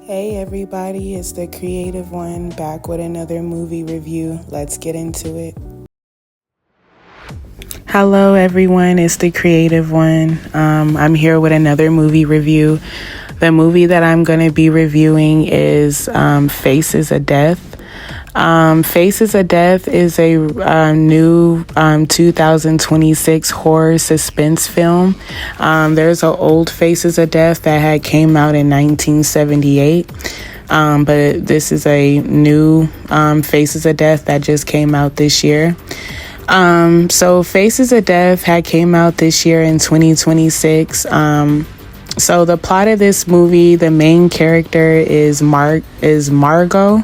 Hey everybody, it's the Creative One back with another movie review. Let's get into it. Hello everyone, it's the Creative One. I'm here with another movie review. The movie that I'm going to be reviewing is Faces of Death. Faces of Death is a new 2026 horror suspense film. There's an old Faces of Death that had came out in 1978. But this is a new Faces of Death that just came out this year. So Faces of Death had came out this year in 2026. So the plot of this movie, the main character is Margot.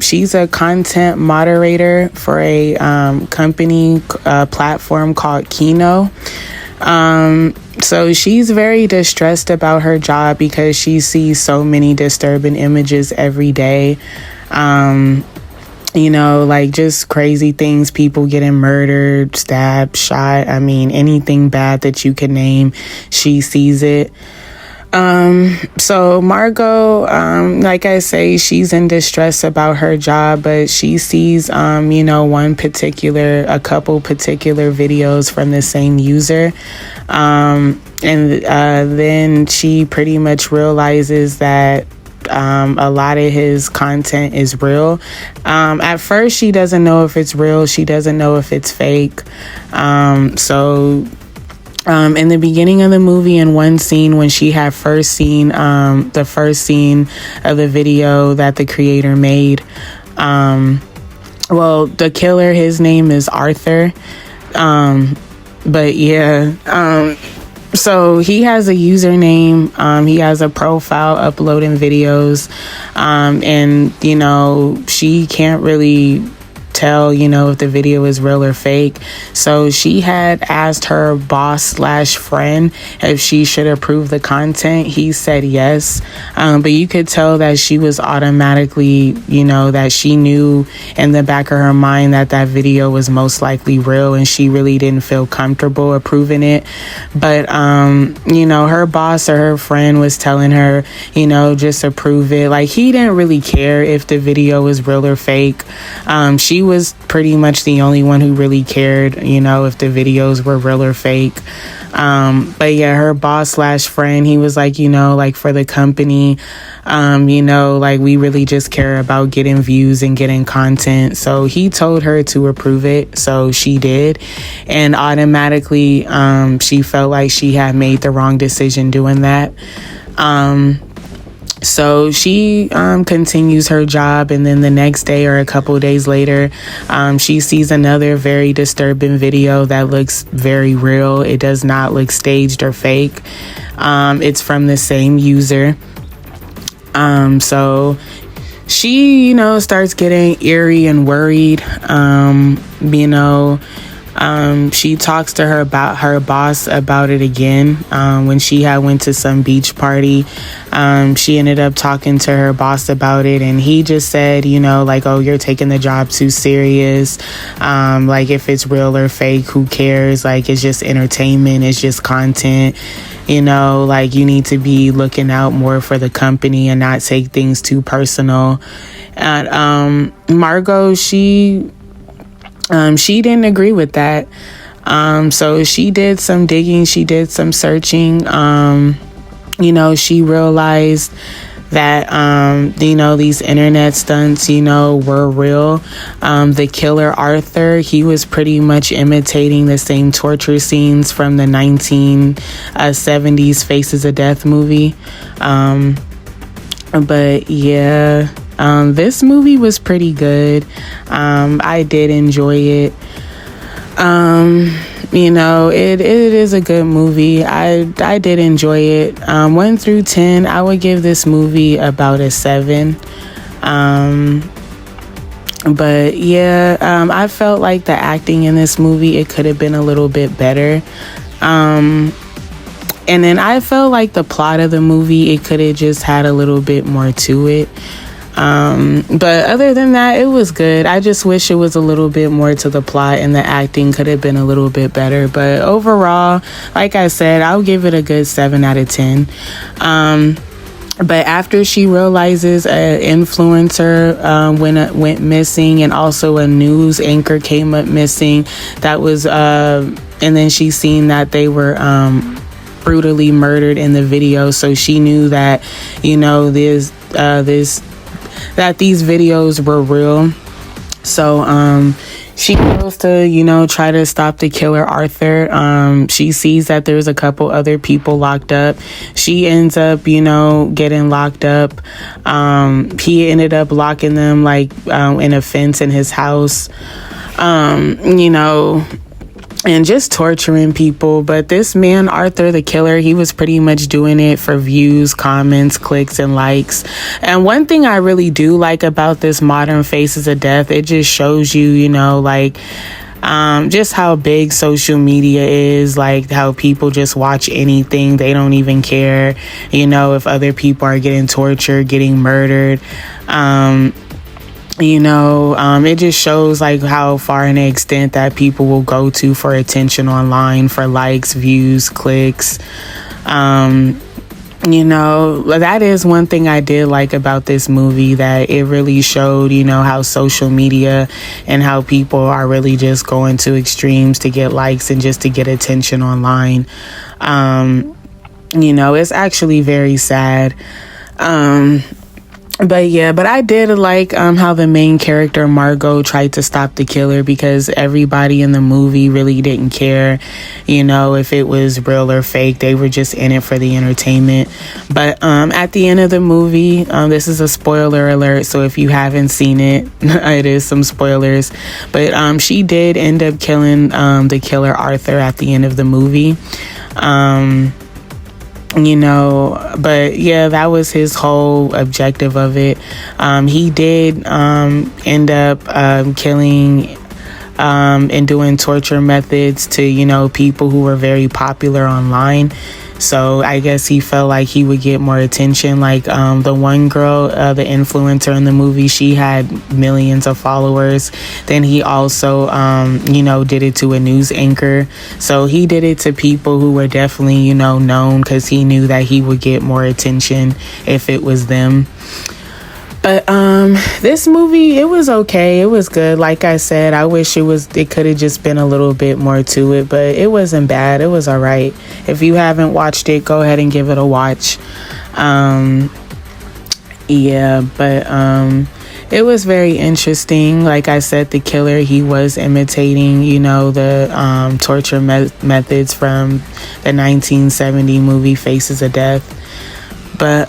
She's a content moderator for a company platform called Kino. So she's very distressed about her job because she sees so many disturbing images every day. Like just crazy things, people getting murdered, stabbed, shot. I mean, anything bad that you can name, she sees it. So Margot, like I say, she's in distress about her job, but she sees, a couple particular videos from the same user. Then she pretty much realizes that a lot of his content is real. At first, she doesn't know if it's real. She doesn't know if it's fake. In the beginning of the movie, in one scene, when she had first seen the first scene of the video that the creator made, the killer, his name is Arthur. So he has a username, he has a profile uploading videos, and she can't really tell if the video is real or fake. So she had asked her boss/friend if she should approve the content. He said yes, but you could tell that she was automatically, that she knew in the back of her mind that video was most likely real, and she really didn't feel comfortable approving it. But her boss or her friend was telling her, just approve it. Like, he didn't really care if the video was real or fake. She was pretty much the only one who really cared, if the videos were real or fake. But yeah, her boss/friend, he was like, like for the company, we really just care about getting views and getting content. So he told her to approve it. So she did. And automatically, she felt like she had made the wrong decision doing that. So she continues her job, and then the next day or a couple days later, she sees another very disturbing video that looks very real. It does not look staged or fake. It's from the same user. So she, starts getting eerie and worried. She talks to her boss about it again. When she had went to some beach party, she ended up talking to her boss about it, and he just said, oh, you're taking the job too serious. If it's real or fake, who cares? It's just entertainment. It's just content. You need to be looking out more for the company and not take things too personal. And Margot, she didn't agree with that. So she did some digging, she did some searching. She realized that, these internet stunts, were real. The killer, Arthur, he was pretty much imitating the same torture scenes from the 1970s Faces of Death movie. But yeah, this movie was pretty good. I did enjoy it. It is a good movie. I did enjoy it. 1 through 10, I would give this movie about a 7. But yeah, I felt like the acting in this movie, it could have been a little bit better. And then I felt like the plot of the movie, it could have just had a little bit more to it. But other than that, it was good. I just wish it was a little bit more to the plot, and the acting could have been a little bit better. But overall, like I said, I'll give it a good 7 out of 10. But after she realizes an influencer went missing, and also a news anchor came up missing, that was and then she seen that they were brutally murdered in the video, so she knew that, you know, that these videos were real. So she goes to, you know, try to stop the killer, Arthur. She sees that there's a couple other people locked up. She ends up, you know, getting locked up. He ended up locking them like in a fence in his house, you know, and just torturing people. But this man, Arthur the killer, he was pretty much doing it for views, comments, clicks, and likes. And one thing I really do like about this modern Faces of Death, it just shows you, you know, like just how big social media is, like how people just watch anything. They don't even care, you know, if other people are getting tortured, getting murdered. You know, it just shows like how far and the extent that people will go to for attention online, for likes, views, clicks. You know, that is one thing I did like about this movie, that it really showed, you know, how social media and how people are really just going to extremes to get likes and just to get attention online. You know, it's actually very sad. But I did like how the main character, Margot, tried to stop the killer, because everybody in the movie really didn't care, you know, if it was real or fake. They were just in it for the entertainment. But at the end of the movie, this is a spoiler alert, so if you haven't seen it, it is some spoilers. But she did end up killing the killer, Arthur, at the end of the movie. You know, but yeah, that was his whole objective of it. He did end up killing and doing torture methods to, you know, people who were very popular online. So I guess he felt like he would get more attention. Like the one girl, the influencer in the movie, she had millions of followers. Then he also, you know, did it to a news anchor. So he did it to people who were definitely, you know, known, because he knew that he would get more attention if it was them. But this movie, it was okay. It was good. Like I said, I wish it could have just been a little bit more to it, but it wasn't bad. It was all right. If you haven't watched it, go ahead and give it a watch. It was very interesting. Like I said, the killer, he was imitating, you know, the torture methods from the 1970 movie Faces of Death. But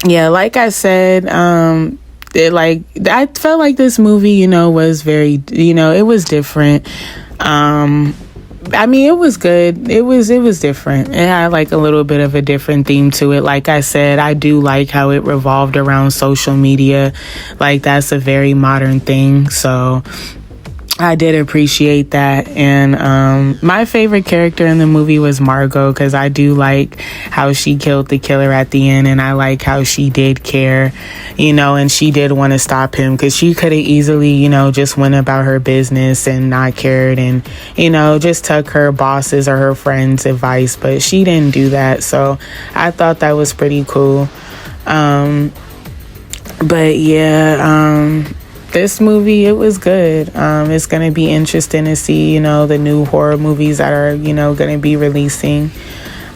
yeah, like I said, I felt like this movie, you know, was very, you know, it was different. I mean, it was good. It was different. It had like a little bit of a different theme to it. Like I said, I do like how it revolved around social media. Like, that's a very modern thing. So I did appreciate that. And my favorite character in the movie was Margot, because I do like how she killed the killer at the end, and I like how she did care, you know, and she did want to stop him, because she could have easily, you know, just went about her business and not cared, and, you know, just took her boss's or her friend's advice, but she didn't do that. So I thought that was pretty cool. This movie, it was good. It's going to be interesting to see, you know, the new horror movies that are, you know, going to be releasing.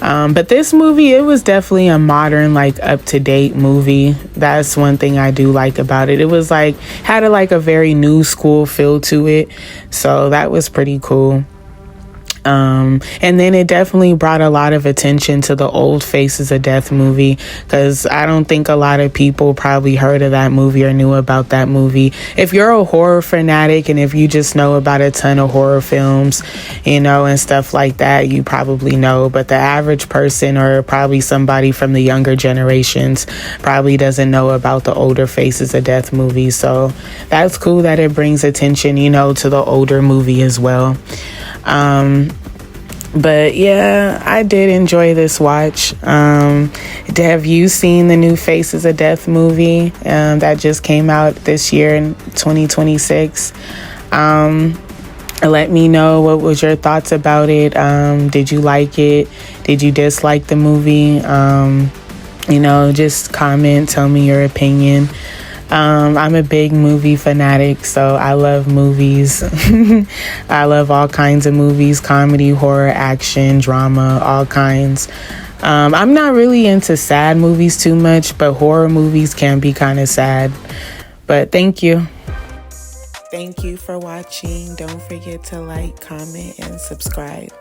But this movie, it was definitely a modern, like, up-to-date movie. That's one thing I do like about it. It was like, had a very new school feel to it. So that was pretty cool. And then it definitely brought a lot of attention to the old Faces of Death movie, because I don't think a lot of people probably heard of that movie or knew about that movie. If you're a horror fanatic and if you just know about a ton of horror films, you know, and stuff like that, you probably know. But the average person, or probably somebody from the younger generations, probably doesn't know about the older Faces of Death movie. So that's cool that it brings attention, you know, to the older movie as well. But yeah, I did enjoy this watch. Have you seen the new Faces of Death movie that just came out this year in 2026? Let me know, what was your thoughts about it? Did you like it? Did you dislike the movie? Just comment, tell me your opinion. I'm a big movie fanatic, so I love movies. I love all kinds of movies, comedy, horror, action, drama, all kinds. I'm not really into sad movies too much, but horror movies can be kind of sad. But thank you. Thank you for watching. Don't forget to like, comment, and subscribe.